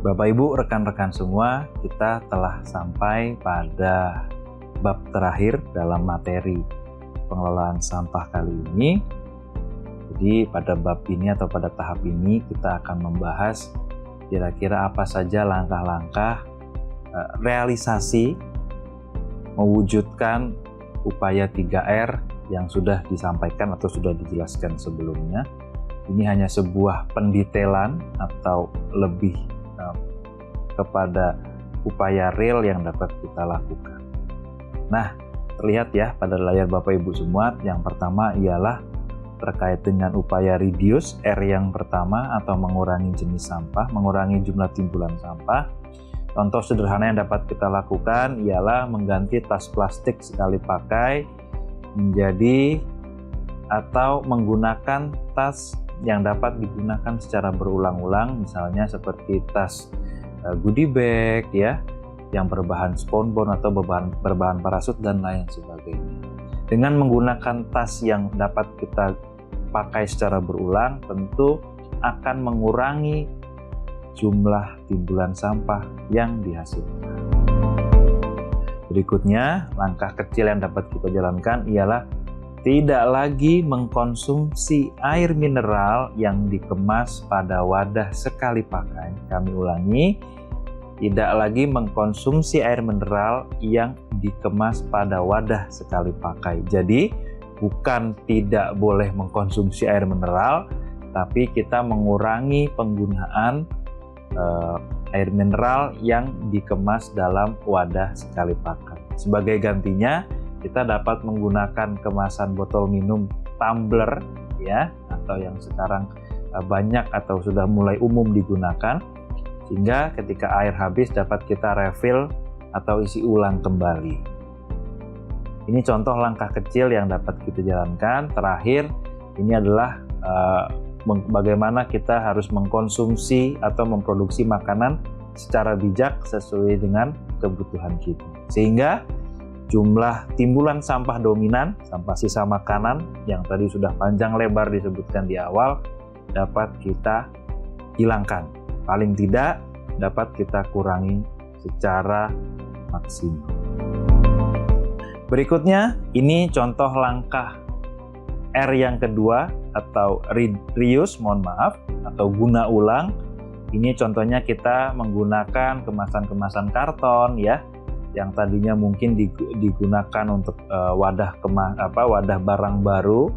Bapak Ibu, rekan-rekan semua, kita telah sampai pada bab terakhir dalam materi pengelolaan sampah kali ini. Jadi pada bab ini atau pada tahap ini kita akan membahas kira-kira apa saja langkah-langkah realisasi mewujudkan upaya 3R yang sudah disampaikan atau sudah dijelaskan sebelumnya. Ini hanya sebuah pendetailan atau lebih kepada upaya real yang dapat kita lakukan. Nah, terlihat ya pada layar Bapak Ibu semua, yang pertama ialah terkait dengan upaya reduce, R yang pertama, atau mengurangi jenis sampah, mengurangi jumlah timbulan sampah. Contoh sederhana yang dapat kita lakukan ialah mengganti tas plastik sekali pakai menjadi atau menggunakan tas yang dapat digunakan secara berulang-ulang, misalnya seperti tas goodie bag ya, yang berbahan spunbond atau berbahan parasut dan lain sebagainya. Dengan menggunakan tas yang dapat kita pakai secara berulang, tentu akan mengurangi jumlah timbulan sampah yang dihasilkan. Berikutnya, langkah kecil yang dapat kita jalankan ialah tidak lagi mengkonsumsi air mineral yang dikemas pada wadah sekali pakai. Kami ulangi, tidak lagi mengkonsumsi air mineral yang dikemas pada wadah sekali pakai. Jadi, bukan tidak boleh mengkonsumsi air mineral, tapi kita mengurangi penggunaan air mineral yang dikemas dalam wadah sekali pakai. Sebagai gantinya, kita dapat menggunakan kemasan botol minum tumbler ya, atau yang sekarang banyak atau sudah mulai umum digunakan, sehingga ketika air habis dapat kita refill atau isi ulang kembali. Ini contoh langkah kecil yang dapat kita jalankan. Terakhir, ini adalah bagaimana kita harus mengkonsumsi atau memproduksi makanan secara bijak sesuai dengan kebutuhan kita, sehingga jumlah timbulan sampah dominan, sampah sisa makanan yang tadi sudah panjang lebar disebutkan di awal, dapat kita hilangkan. Paling tidak dapat kita kurangi secara maksimal. Berikutnya, ini contoh langkah R yang kedua atau reuse, atau guna ulang. Ini contohnya kita menggunakan kemasan-kemasan karton ya, yang tadinya mungkin digunakan untuk wadah barang baru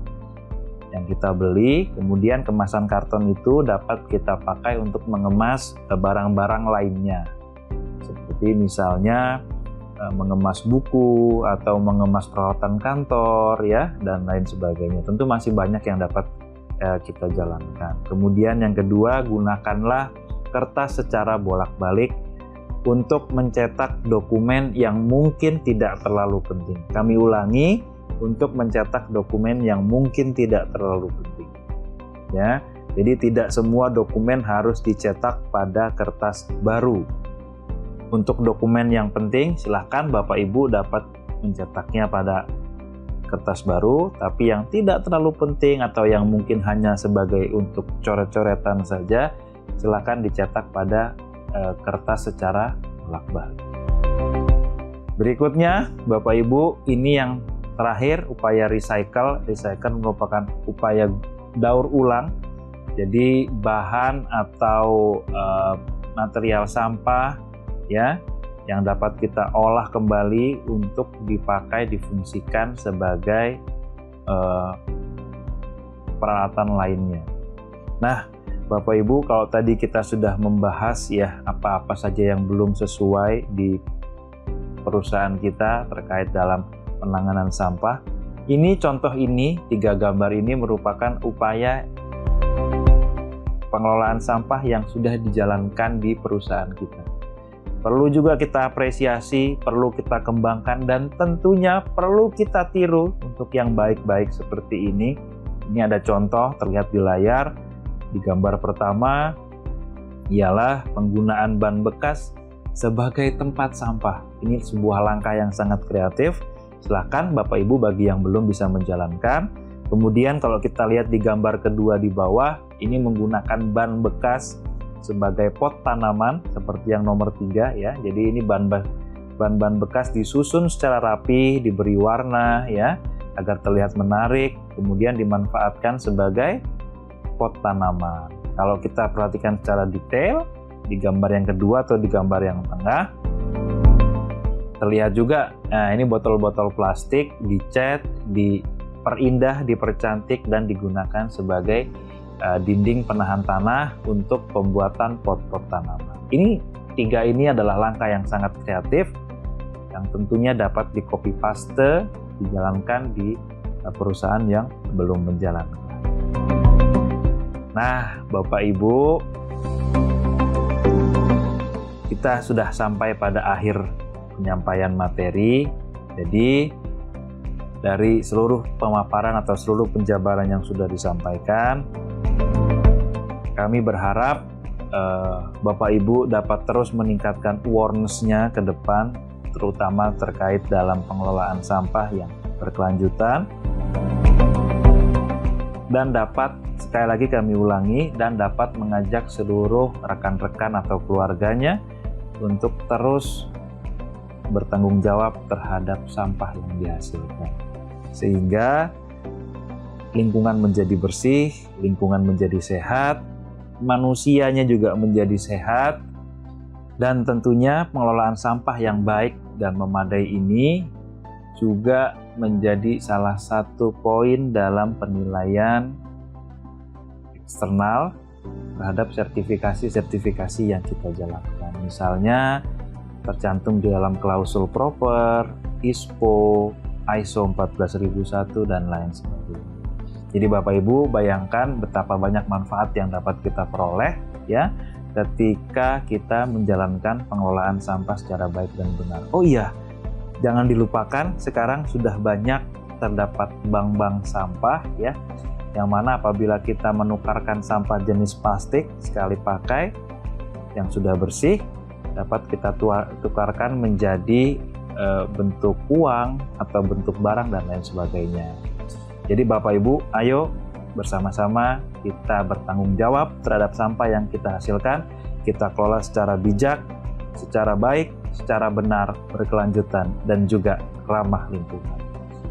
yang kita beli, kemudian kemasan karton itu dapat kita pakai untuk mengemas barang-barang lainnya, seperti misalnya mengemas buku atau mengemas peralatan kantor ya, dan lain sebagainya. Tentu masih banyak yang dapat kita jalankan. Kemudian yang kedua, gunakanlah kertas secara bolak-balik untuk mencetak dokumen yang mungkin tidak terlalu penting. Kami ulangi, untuk mencetak dokumen yang mungkin tidak terlalu penting. Ya, jadi tidak semua dokumen harus dicetak pada kertas baru. Untuk dokumen yang penting, silahkan Bapak Ibu dapat mencetaknya pada kertas baru, tapi yang tidak terlalu penting atau yang mungkin hanya sebagai untuk coret-coretan saja, silahkan dicetak pada kertas secara bolak-balik. Berikutnya, Bapak Ibu, ini yang terakhir, upaya recycle. Recycle merupakan upaya daur ulang. Jadi bahan atau material sampah ya, yang dapat kita olah kembali untuk dipakai, difungsikan sebagai peralatan lainnya. Nah, Bapak Ibu, kalau tadi kita sudah membahas ya apa-apa saja yang belum sesuai di perusahaan kita terkait dalam penanganan sampah. Ini contoh ini, 3 gambar ini merupakan upaya pengelolaan sampah yang sudah dijalankan di perusahaan kita. Perlu juga kita apresiasi, perlu kita kembangkan, dan tentunya perlu kita tiru untuk yang baik-baik seperti ini. Ini ada contoh terlihat di layar. Di gambar pertama ialah penggunaan ban bekas sebagai tempat sampah. Ini sebuah langkah yang sangat kreatif. Silakan Bapak Ibu bagi yang belum bisa menjalankan. Kemudian kalau kita lihat di gambar kedua di bawah, ini menggunakan ban bekas sebagai pot tanaman seperti yang nomor 3 ya. Jadi ini bahan-bahan bekas disusun secara rapi, diberi warna ya agar terlihat menarik, kemudian dimanfaatkan sebagai pot tanaman. Kalau kita perhatikan secara detail di gambar yang kedua atau di gambar yang tengah, terlihat juga, nah ini botol-botol plastik dicat, diperindah, dipercantik, dan digunakan sebagai dinding penahan tanah untuk pembuatan pot-pot tanaman. Tiga ini adalah langkah yang sangat kreatif, yang tentunya dapat di-copy paste, dijalankan di perusahaan yang belum menjalankan. Nah, Bapak Ibu, kita sudah sampai pada akhir penyampaian materi. Jadi dari seluruh pemaparan atau seluruh penjabaran yang sudah disampaikan, kami berharap Bapak Ibu dapat terus meningkatkan awareness-nya ke depan, terutama terkait dalam pengelolaan sampah yang berkelanjutan, dan dapat, sekali lagi kami ulangi, dan dapat mengajak seluruh rekan-rekan atau keluarganya untuk terus bertanggung jawab terhadap sampah yang dihasilkan, sehingga lingkungan menjadi bersih, lingkungan menjadi sehat, manusianya juga menjadi sehat, dan tentunya pengelolaan sampah yang baik dan memadai ini juga menjadi salah satu poin dalam penilaian eksternal terhadap sertifikasi-sertifikasi yang kita jalankan. Misalnya tercantum di dalam klausul proper, ISPO, ISO 14001, dan lain sebagainya. Jadi Bapak Ibu bayangkan betapa banyak manfaat yang dapat kita peroleh ya ketika kita menjalankan pengelolaan sampah secara baik dan benar. Oh iya, jangan dilupakan sekarang sudah banyak terdapat bank-bank sampah ya, yang mana apabila kita menukarkan sampah jenis plastik sekali pakai yang sudah bersih, dapat kita tukarkan menjadi bentuk uang atau bentuk barang dan lain sebagainya. Jadi Bapak Ibu, ayo bersama-sama kita bertanggung jawab terhadap sampah yang kita hasilkan, kita kelola secara bijak, secara baik, secara benar, berkelanjutan, dan juga ramah lingkungan.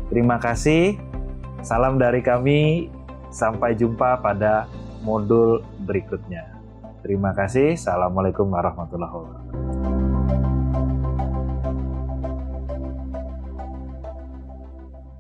Terima kasih, salam dari kami, sampai jumpa pada modul berikutnya. Terima kasih, Assalamualaikum warahmatullahi wabarakatuh.